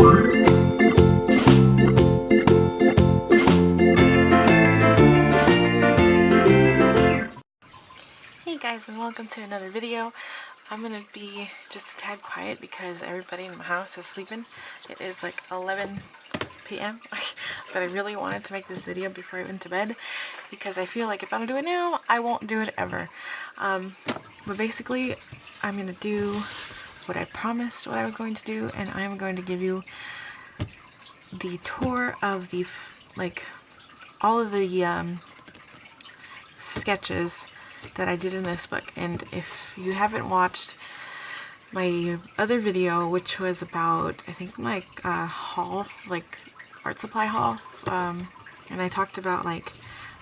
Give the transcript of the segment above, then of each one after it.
Hey guys, and welcome to another video. I'm gonna be just a tad quiet because everybody in my house is sleeping. It is like 11 p.m. but I really wanted to make this video before I went to bed because I feel like if I don't do it now, I won't do it ever. But basically, I'm gonna do what I promised what I was going to do, and I'm going to give you the tour of the all of the sketches that I did in this book. And if you haven't watched my other video, which was about, I think, my haul, like art supply haul, and I talked about like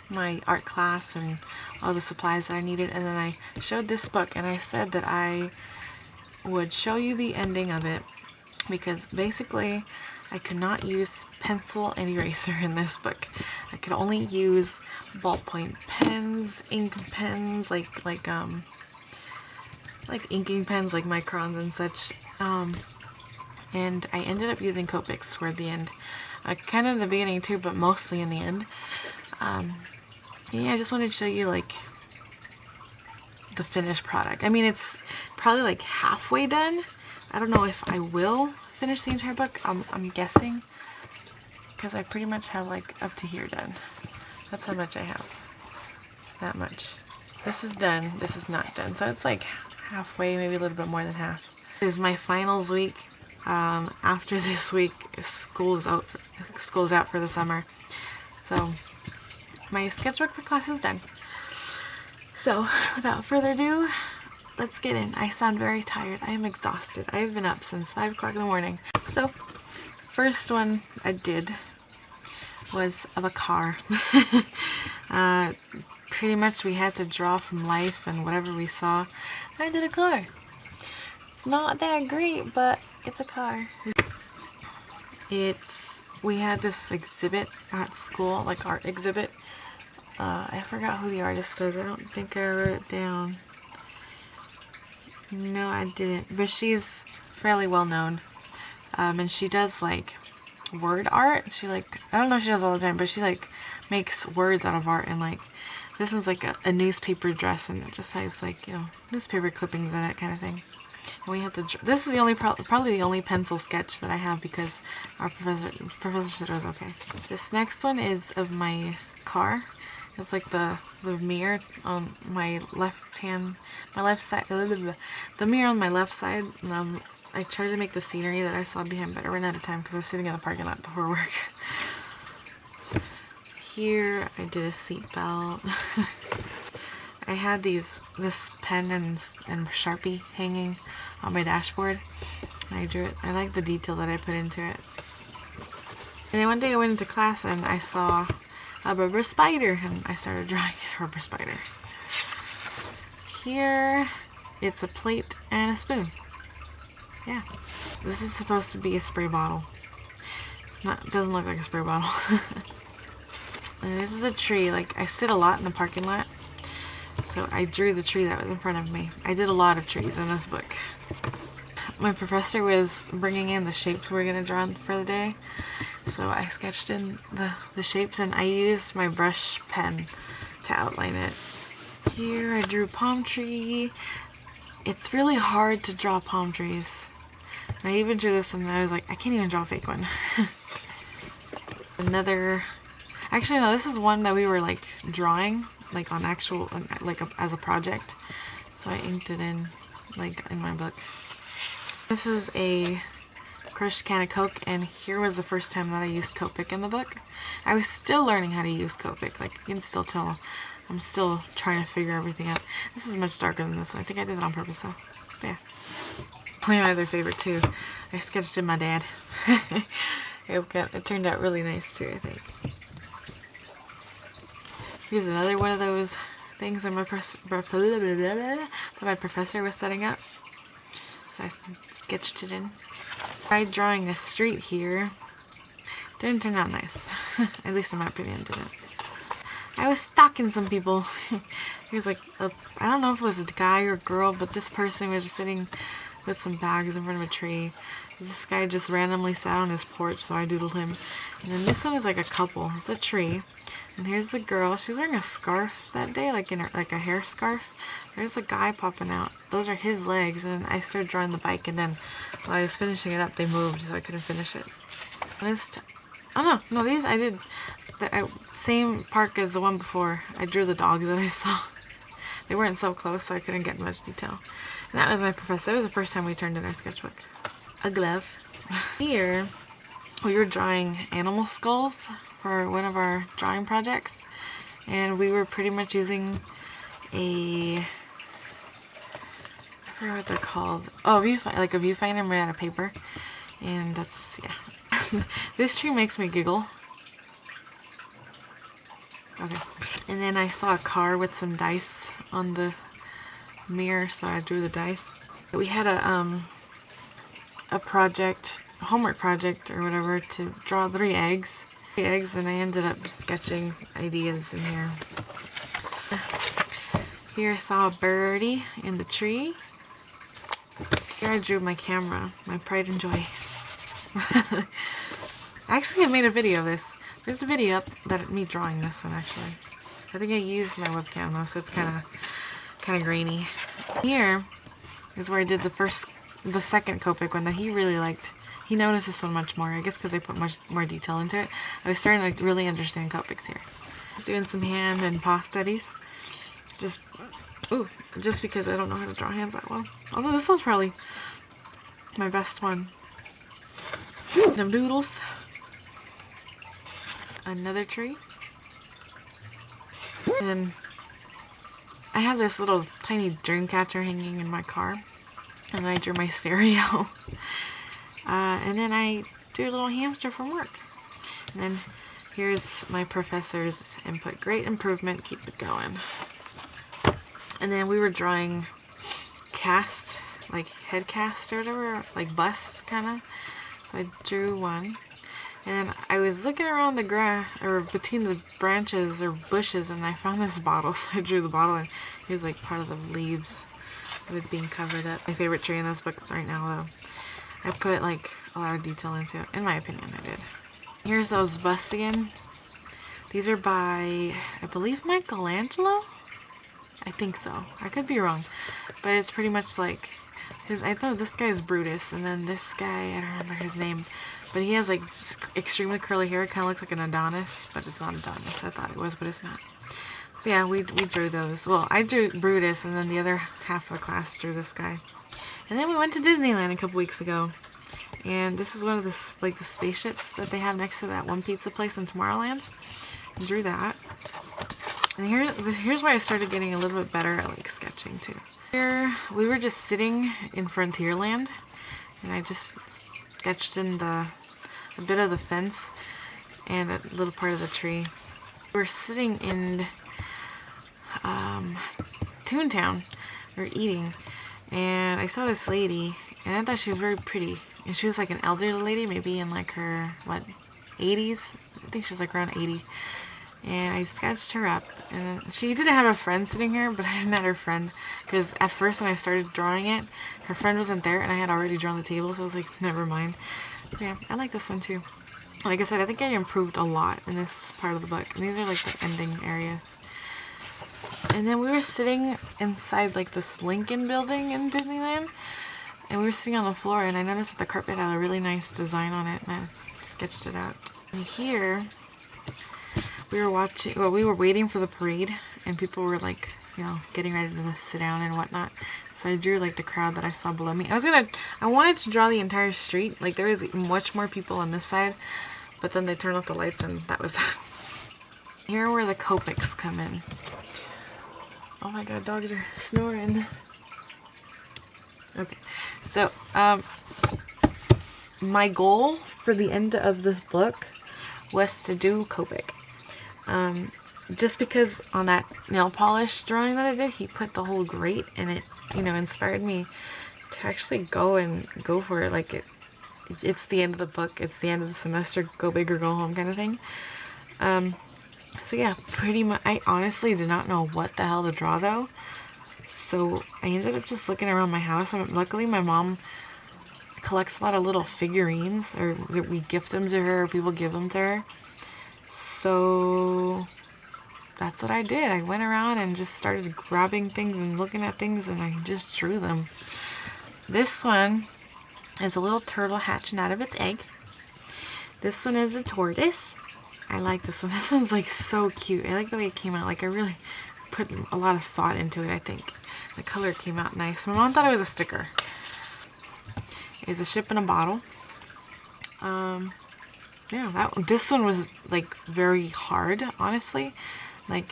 my art class and all the supplies that I needed, and then I showed this book and I said that I would show you the ending of it because basically I could not use pencil and eraser in this book. I could only use ballpoint pens, ink pens, like inking pens, like microns and such. And I ended up using Copics toward the end, kind of in the beginning too, but mostly in the end. Yeah, I just wanted to show you like the finished product. I mean, it's probably like halfway done. I don't know if I will finish the entire book. I'm guessing, because I pretty much have like up to here done. That's how much I have. That much. This is done. This is not done. So it's like halfway, maybe a little bit more than half. This is my finals week. After this week, school is out for the summer. So my sketchbook for class is done. So without further ado, let's get in. I sound very tired. I am exhausted. I've been up since 5 o'clock in the morning. So, first one I did was of a car. Pretty much we had to draw from life and whatever we saw. I did a car. It's not that great, but it's a car. We had this exhibit at school, like art exhibit. I forgot who the artist was. I don't think I wrote it down. No, I didn't. But she's fairly well known. And she does like word art. She I don't know if she does all the time, but she like makes words out of art. And like, this is like a newspaper dress, and it just has like, you know, newspaper clippings in it kind of thing. And we have to, this is the only, probably the only pencil sketch that I have because our professor said it was okay. This next one is of my car. It's like the mirror on my left side, the mirror on my left side. I tried to make the scenery that I saw behind, but I ran out of time because I was sitting in the parking lot before work. Here I did a seat belt. I had this pen and Sharpie hanging on my dashboard. I drew it. I like the detail that I put into it. And then one day I went into class and I saw a rubber spider, and I started drawing a rubber spider. Here, it's a plate and a spoon. Yeah. This is supposed to be a spray bottle. Doesn't look like a spray bottle. And this is a tree. Like, I sit a lot in the parking lot, so I drew the tree that was in front of me. I did a lot of trees in this book. My professor was bringing in the shapes we're going to draw for the day. So I sketched in the shapes, and I used my brush pen to outline it. Here I drew palm tree. It's really hard to draw palm trees. And I even drew this one and I was like, I can't even draw a fake one. Actually no, this is one that we were like drawing, like on actual, like as a project. So I inked it in, like in my book. This is a crushed can of Coke, and here was the first time that I used Copic in the book. I was still learning how to use Copic, like you can still tell I'm still trying to figure everything out. This is much darker than this one. I think I did it on purpose though. But yeah. Probably my other favorite too. I sketched in my dad. It turned out really nice too, I think. Here's another one of those things that my professor was setting up. So I sketched it in. Tried drawing a street here. Didn't turn out nice. At least in my opinion, it didn't. I was stalking some people. He was like, I don't know if it was a guy or a girl, but this person was just sitting with some bags in front of a tree. This guy just randomly sat on his porch, so I doodled him. And then this one is like a couple. It's a tree. And here's the girl. She's wearing a scarf that day, like like a hair scarf. There's a guy popping out. Those are his legs. And I started drawing the bike, and then while I was finishing it up, they moved, so I couldn't finish it. Oh no, these I did the same park as the one before. I drew the dogs that I saw. They weren't so close, so I couldn't get much detail. And that was my professor. That was the first time we turned in our sketchbook. A glove. Here, we were drawing animal skulls for one of our drawing projects, and we were pretty much using I forgot what they're called. Oh, like a viewfinder made out of paper, and that's, yeah. This tree makes me giggle. Okay. And then I saw a car with some dice on the mirror, so I drew the dice. We had a project, homework project or whatever, to draw 3 eggs. 3 eggs, and I ended up sketching ideas in here. Here I saw a birdie in the tree. Here I drew my camera, my pride and joy. Actually, I made a video of this. There's a video up that me drawing this one, actually. I think I used my webcam though, so it's kind of grainy. Here is where I did the second Copic one that he really liked. He noticed this one much more, I guess because I put much more detail into it. I was starting to really understand Copics here. Doing some hand and paw studies. Just because I don't know how to draw hands that well. Although this one's probably my best one. Them doodles. Another tree. And I have this little tiny dream catcher hanging in my car. And I drew my stereo. And then I drew a little hamster from work. And then here's my professor's input. Great improvement. Keep it going. And then we were drawing cast, like head cast or whatever, like bust kind of. So I drew one. And I was looking around the grass, or between the branches or bushes, and I found this bottle. So I drew the bottle, and it was like part of the leaves with being covered up. My favorite tree in this book right now, though. I put like a lot of detail into it. In my opinion, I did. Here's those busts again. These are by, I believe, Michelangelo? I think so. I could be wrong. But it's pretty much like, I know this guy is Brutus, and then this guy, I don't remember his name, but he has like extremely curly hair. It kind of looks like an Adonis, but it's not Adonis. I thought it was, but it's not. But yeah, we drew those. Well, I drew Brutus, and then the other half of the class drew this guy. And then we went to Disneyland a couple weeks ago, and this is one of the spaceships that they have next to that one pizza place in Tomorrowland. I drew that. And here's where I started getting a little bit better at like sketching too. Here we were just sitting in Frontierland, and I just sketched in a bit of the fence and a little part of the tree. We're sitting in Toontown. We're eating, and I saw this lady, and I thought she was very pretty. And she was like an elderly lady, maybe in like her 80s. I think she was like around 80. And I sketched her up, and she didn't have a friend sitting here, but I didn't have her friend, because at first when I started drawing it, her friend wasn't there, and I had already drawn the table, so I was like, never mind. But yeah, I like this one too. Like I said, I think I improved a lot in this part of the book, and these are like the ending areas. And then we were sitting inside like this Lincoln building in Disneyland, and we were sitting on the floor, and I noticed that the carpet had a really nice design on it, and I sketched it out. And here, we were waiting for the parade, and people were like, you know, getting ready to sit down and whatnot. So I drew like the crowd that I saw below me. I wanted to draw the entire street. Like there was much more people on this side, but then they turned off the lights, and that was that. Here are where the Copics come in. Oh my god, dogs are snoring. Okay, so my goal for the end of this book was to do Copic. Just because on that nail polish drawing that I did, he put the whole grate, and it, you know, inspired me to actually go for it. Like it's the end of the book, it's the end of the semester, go big or go home kind of thing. So yeah, pretty much, I honestly did not know what the hell to draw though. So I ended up just looking around my house, and luckily my mom collects a lot of little figurines, or we gift them to her, or people give them to her. So that's what I did. I went around and just started grabbing things and looking at things, and I just drew them. This one is a little turtle hatching out of its egg. This one is a tortoise. I like this one. This one's like so cute. I like the way it came out. Like I really put a lot of thought into it, I think. The color came out nice. My mom thought it was a sticker. It's a ship in a bottle. Yeah, this one was like very hard, honestly. Like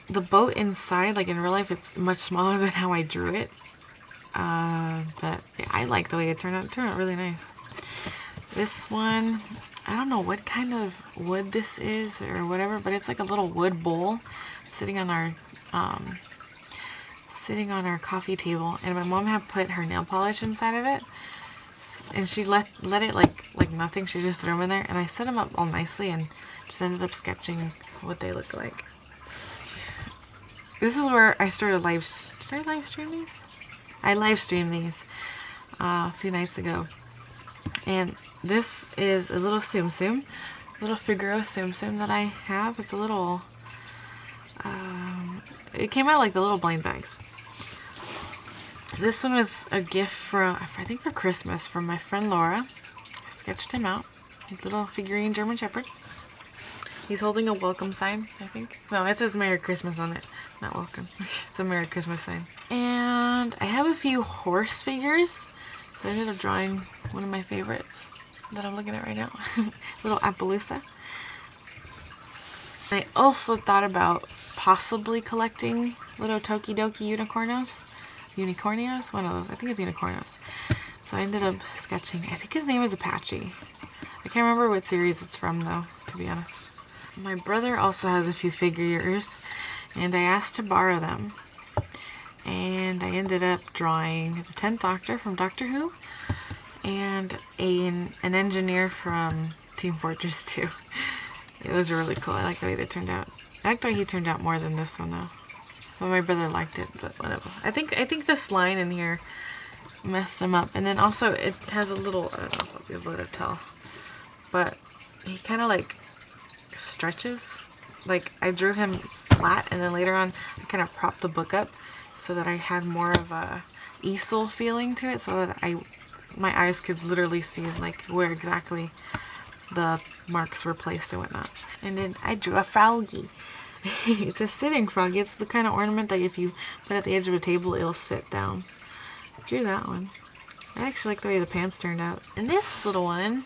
the boat inside, like in real life, it's much smaller than how I drew it. But yeah, I like the way it turned out. It turned out really nice. This one, I don't know what kind of wood this is or whatever, but it's like a little wood bowl sitting on our coffee table, and my mom had put her nail polish inside of it, and she let it like nothing. She just threw them in there, and I set them up all nicely and just ended up sketching what they look like. This is where I started did I live stream these? I live streamed these a few nights ago, and this is a little Tsum Tsum, little Figaro Tsum Tsum that I have. It's a little, it came out like the little blind bags. This one was a gift I think for Christmas, from my friend Laura. I sketched him out. His little figurine German Shepherd. He's holding a welcome sign, I think. No, it says Merry Christmas on it. Not welcome. It's a Merry Christmas sign. And I have a few horse figures. So I ended up drawing one of my favorites that I'm looking at right now. Little Appaloosa. I also thought about possibly collecting little Tokidoki unicornios, one of those. I think it's unicornios. So I ended up sketching. I think his name is Apache. I can't remember what series it's from though, to be honest. My brother also has a few figures, and I asked to borrow them. And I ended up drawing the 10th Doctor from Doctor Who, and an engineer from Team Fortress 2. Those are really cool. I like the way they turned out. I like the way he turned out more than this one though. But my brother liked it, but whatever. I think this line in here messed him up. And then also it has a little, I don't know if I'll be able to tell, but he kind of like stretches. Like I drew him flat, and then later on I kind of propped the book up so that I had more of a easel feeling to it, so that my eyes could literally see like where exactly the marks were placed and whatnot. And then I drew a froggy. It's a sitting frog. It's the kind of ornament that if you put at the edge of a table, it'll sit down. I drew that one. I actually like the way the pants turned out. And this little one,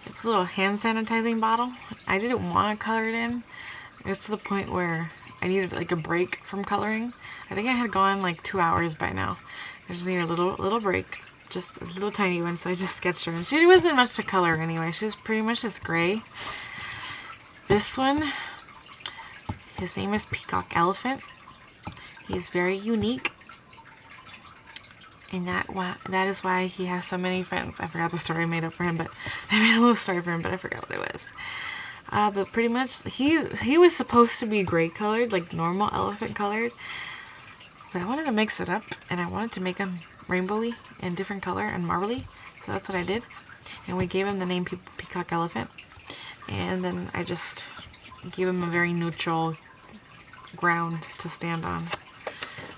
it's a little hand sanitizing bottle. I didn't want to color it in. It's to the point where I needed like a break from coloring. I think I had gone like 2 hours by now. I just needed a little break. Just a little tiny one, so I just sketched her. And she wasn't much to color anyway. She was pretty much just gray. This one, his name is Peacock Elephant. He's very unique. And that is why he has so many friends. I forgot the story I made up for him, but I made a little story for him, but I forgot what it was. But pretty much, he was supposed to be gray colored, like normal elephant colored. But I wanted to mix it up, and I wanted to make him rainbowy and different color and marbly. So that's what I did. And we gave him the name Peacock Elephant. And then I just gave him a very neutral ground to stand on.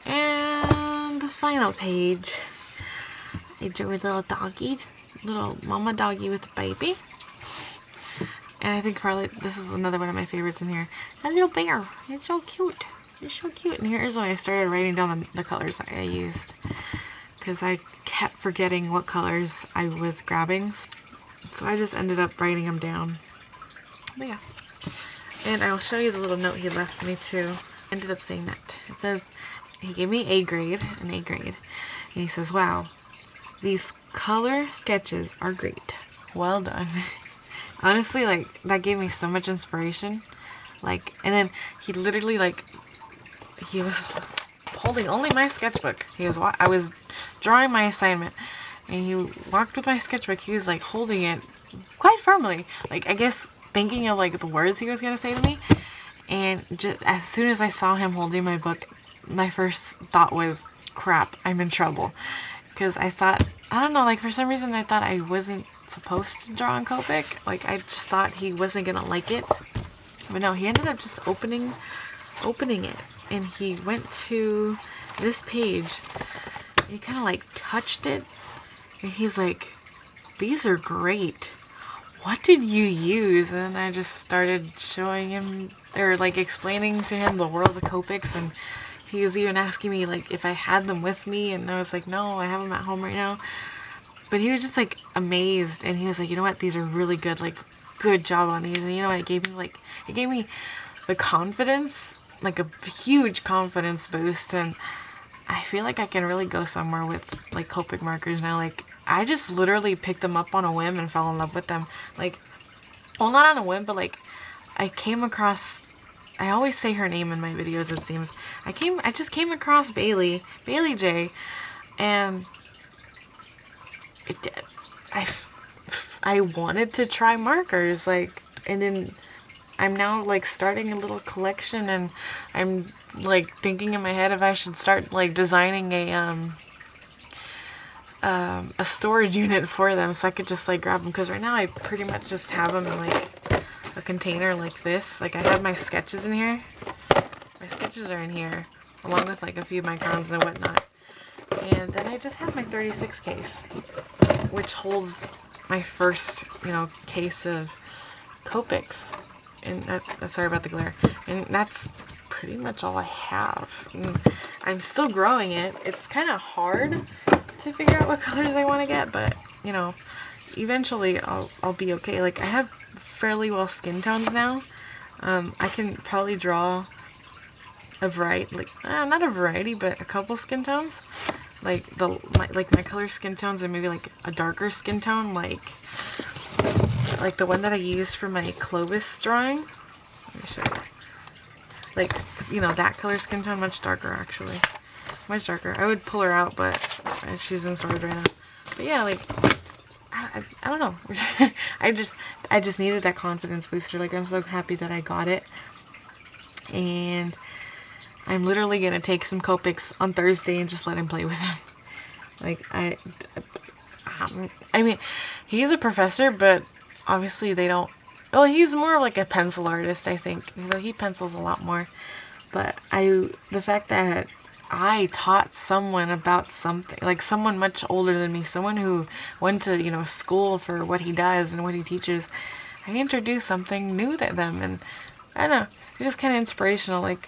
And the final page, I drew a little doggy, little mama doggy with a baby. And I think probably this is another one of my favorites in here. That little bear. It's so cute. It's so cute. And here's when I started writing down the colors that I used, because I kept forgetting what colors I was grabbing. So I just ended up writing them down. But yeah. And I'll show you the little note he left me too. Ended up saying that. It says, he gave me an A grade. And he says, wow, these color sketches are great. Well done. Honestly, like, that gave me so much inspiration. Like, and then he literally, like, he was holding only my sketchbook. I was drawing my assignment, and he walked with my sketchbook. He was, like, holding it quite firmly. Like, I guess thinking of, like, the words he was going to say to me. And just as soon as I saw him holding my book, my first thought was, crap, I'm in trouble. Because I thought I don't know, like for some reason I thought I wasn't supposed to draw on Copic. Like I just thought he wasn't gonna like it. But no, he ended up just opening it. And he went to this page. He kind of like touched it. And he's like, these are great. What did you use? And I just started showing him, or like explaining to him the world of Copics. And he was even asking me like if I had them with me. And I was like, no, I have them at home right now. But he was just like amazed. And he was like, you know what? These are really good. Like, good job on these. And you know what? It gave me the confidence, like a huge confidence boost. And I feel like I can really go somewhere with like Copic markers now. Like, I just literally picked them up on a whim and fell in love with them. Like, well, not on a whim, but like I came across, I always say her name in my videos, it seems. I just came across Bailey J, and I wanted to try markers, like, and then I'm now like starting a little collection, and I'm like thinking in my head if I should start like designing a storage unit for them so I could just like grab them, because right now I pretty much just have them in like a container like this. Like I have my sketches in here. My sketches are in here along with like a few microns and whatnot. And then I just have my 36 case, which holds my first, you know, case of Copics. And sorry about the glare. And that's pretty much all I have. And I'm still growing it. It's kind of hard to figure out what colors I want to get, but you know, eventually I'll be okay. Like I have fairly well skin tones now. I can probably draw a variety, like not a variety, but a couple skin tones. Like my color skin tones, and maybe like a darker skin tone, like the one that I used for my Clovis drawing. Let me show you. Like, you know, that color skin tone, much darker actually. Much darker. I would pull her out, but she's in storage right now. But yeah, like, I don't know. I just needed that confidence booster. Like, I'm so happy that I got it. And I'm literally going to take some Copics on Thursday and just let him play with them. Like, I mean, he's a professor, but obviously they don't, well, he's more of like a pencil artist, I think. So he pencils a lot more. But the fact that I taught someone about something, like someone much older than me, someone who went to, you know, school for what he does and what he teaches, I introduced something new to them. And I don't know, it's just kind of inspirational. Like,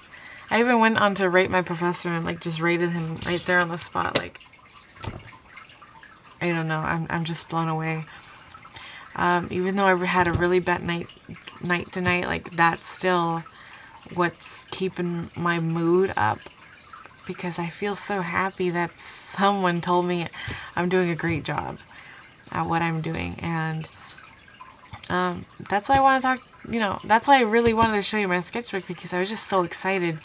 I even went on to rate my professor and like just rated him right there on the spot. Like, I don't know, I'm just blown away. Even though I had a really bad night tonight, like that's still what's keeping my mood up, because I feel so happy that someone told me I'm doing a great job at what I'm doing. And that's why I want to talk, you know, that's why I really wanted to show you my sketchbook, because I was just so excited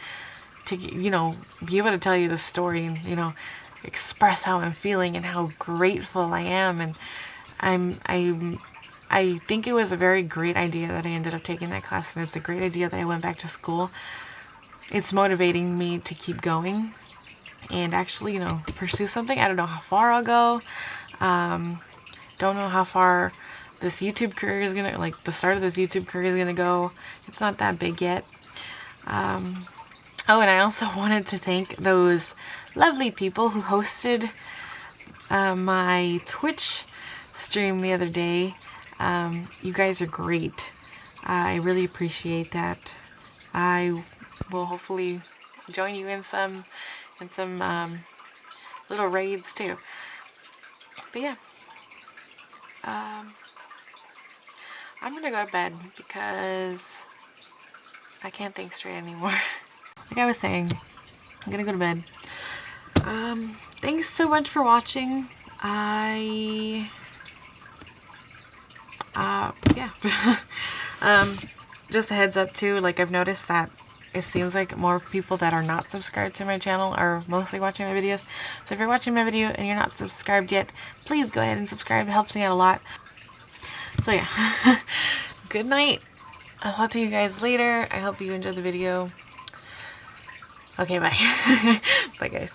to, you know, be able to tell you the story and, you know, express how I'm feeling and how grateful I am. And I think it was a very great idea that I ended up taking that class, and it's a great idea that I went back to school. It's motivating me to keep going and actually, you know, pursue something. I don't know how far I'll go. Don't know how far this YouTube career is gonna, like the start of this YouTube career is gonna go. It's not that big yet. Oh, and I also wanted to thank those lovely people who hosted my Twitch stream the other day. You guys are great. I really appreciate that. I will hopefully join you in some little raids too. But yeah, I'm gonna go to bed because I can't think straight anymore. Like I was saying, I'm gonna go to bed. Thanks so much for watching. Yeah. Just a heads up too, like I've noticed that it seems like more people that are not subscribed to my channel are mostly watching my videos. So if you're watching my video and you're not subscribed yet, please go ahead and subscribe. It helps me out a lot. So yeah, good night. I'll talk to you guys later. I hope you enjoyed the video. Okay, bye. Bye guys.